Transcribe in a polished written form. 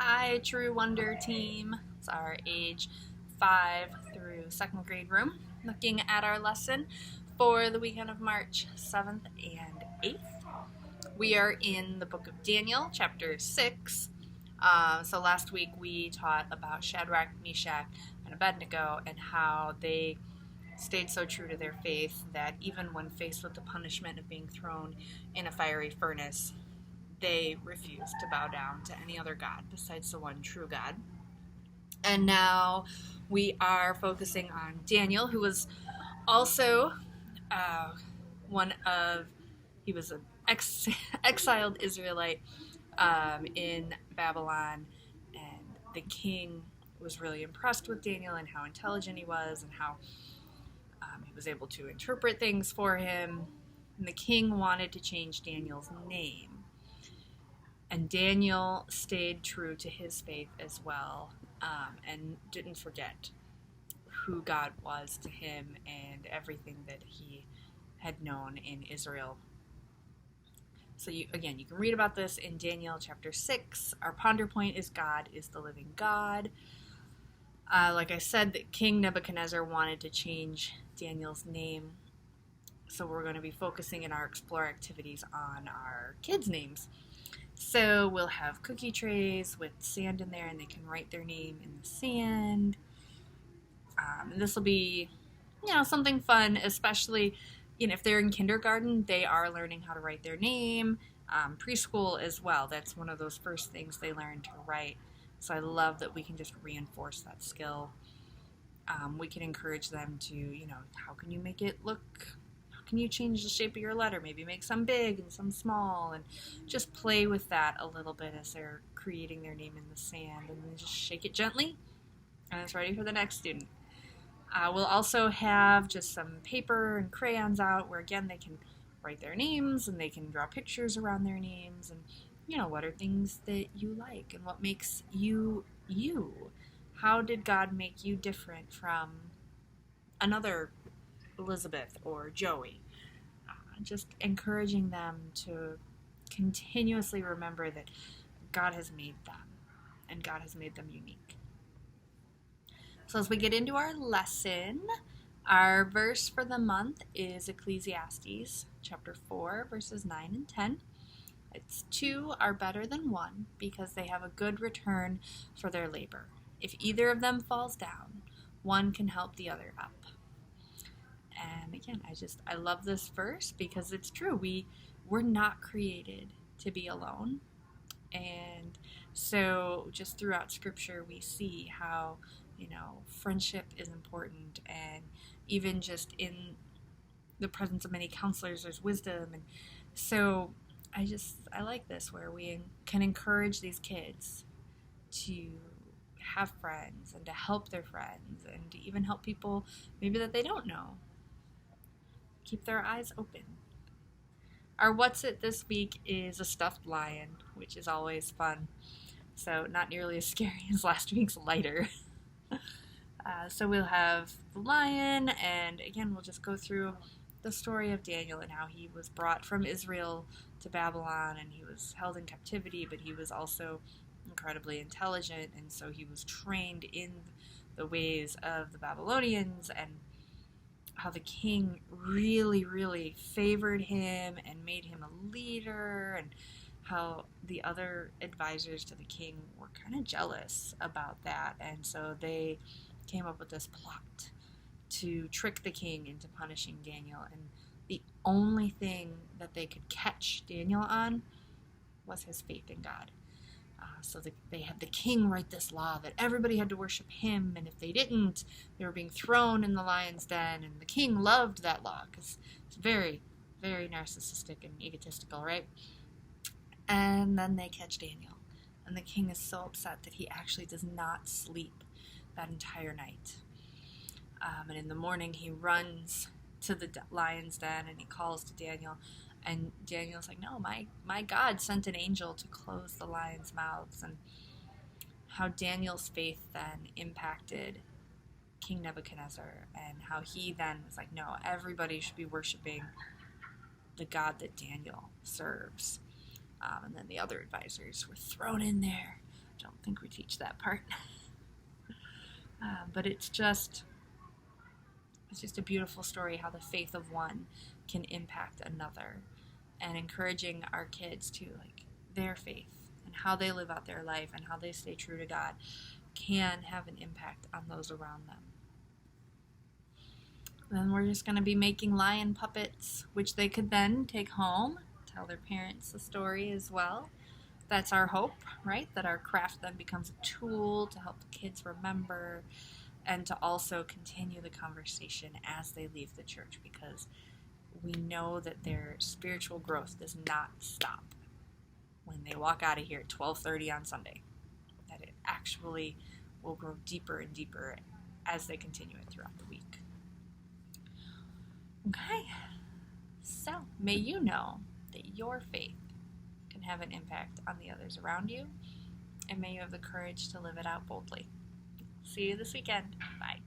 Hi, Tru Wonder team. It's our age 5 through 2nd grade room, looking at our lesson for the weekend of March 7th and 8th. We are in the book of Daniel, chapter 6. So last week we taught about Shadrach, Meshach, and Abednego and how they stayed so true to their faith that even when faced with the punishment of being thrown in a fiery furnace, they refused to bow down to any other god besides the one true God. And now we are focusing on Daniel, who was also he was an exiled Israelite in Babylon, and the king was really impressed with Daniel and how intelligent he was and how he was able to interpret things for him. And the king wanted to change Daniel's name. And Daniel stayed true to his faith as well, and didn't forget who God was to him and everything that he had known in Israel. So you can read about this in Daniel chapter 6. Our ponder point is God is the living God. Like I said, King Nebuchadnezzar wanted to change Daniel's name. So we're going to be focusing in our Explore activities on our kids' names. So we'll have cookie trays with sand in there, and they can write their name in the sand. And this will be, something fun, especially, if they're in kindergarten, they are learning how to write their name. Preschool as well. That's one of those first things they learn to write. So I love that we can just reinforce that skill. We can encourage them to, how can you make it look? Can you change the shape of your letter? Maybe make some big and some small, and just play with that a little bit as they're creating their name in the sand, and then just shake it gently, and it's ready for the next student. We'll also have just some paper and crayons out where, again, they can write their names and they can draw pictures around their names, and what are things that you like and what makes you you? How did God make you different from another Elizabeth or Joey? Just encouraging them to continuously remember that God has made them and God has made them unique. So as we get into our lesson, our verse for the month is Ecclesiastes chapter 4, verses 9 and 10. It's 2 are better than 1 because they have a good return for their labor. If either of them falls down, one can help the other up. And again, I love this verse because it's true. We're not created to be alone. And so just throughout scripture, we see how, friendship is important, and even just in the presence of many counselors, there's wisdom. And so I like this where we can encourage these kids to have friends and to help their friends and to even help people maybe that they don't know. Keep their eyes open. Our What's It this week is a stuffed lion, which is always fun. So not nearly as scary as last week's lighter. So we'll have the lion, and again, we'll just go through the story of Daniel and how he was brought from Israel to Babylon, and he was held in captivity, but he was also incredibly intelligent, and so he was trained in the ways of the Babylonians, and how the king really, really favored him and made him a leader, and how the other advisors to the king were kind of jealous about that, and so they came up with this plot to trick the king into punishing Daniel, and the only thing that they could catch Daniel on was his faith in God. So they had the king write this law that everybody had to worship him, and if they didn't, they were being thrown in the lion's den, and the king loved that law because it's very, very narcissistic and egotistical, right? And then they catch Daniel, and the king is so upset that he actually does not sleep that entire night. And in the morning, he runs to the lion's den, and he calls to Daniel, and Daniel's like, no, my God sent an angel to close the lions' mouths. And how Daniel's faith then impacted King Nebuchadnezzar, and how he then was like, no, everybody should be worshiping the God that Daniel serves. And then the other advisors were thrown in there, I don't think we teach that part. But it's just a beautiful story how the faith of one can impact another, and encouraging our kids to, like, their faith and how they live out their life and how they stay true to God can have an impact on those around them. Then we're just going to be making lion puppets, which they could then take home, tell their parents the story as well. That's our hope, right? That our craft then becomes a tool to help the kids remember and to also continue the conversation as they leave the church, because we know that their spiritual growth does not stop when they walk out of here at 12:30 on Sunday. That it actually will grow deeper and deeper as they continue it throughout the week. Okay, so may you know that your faith can have an impact on the others around you, and may you have the courage to live it out boldly. See you this weekend. Bye.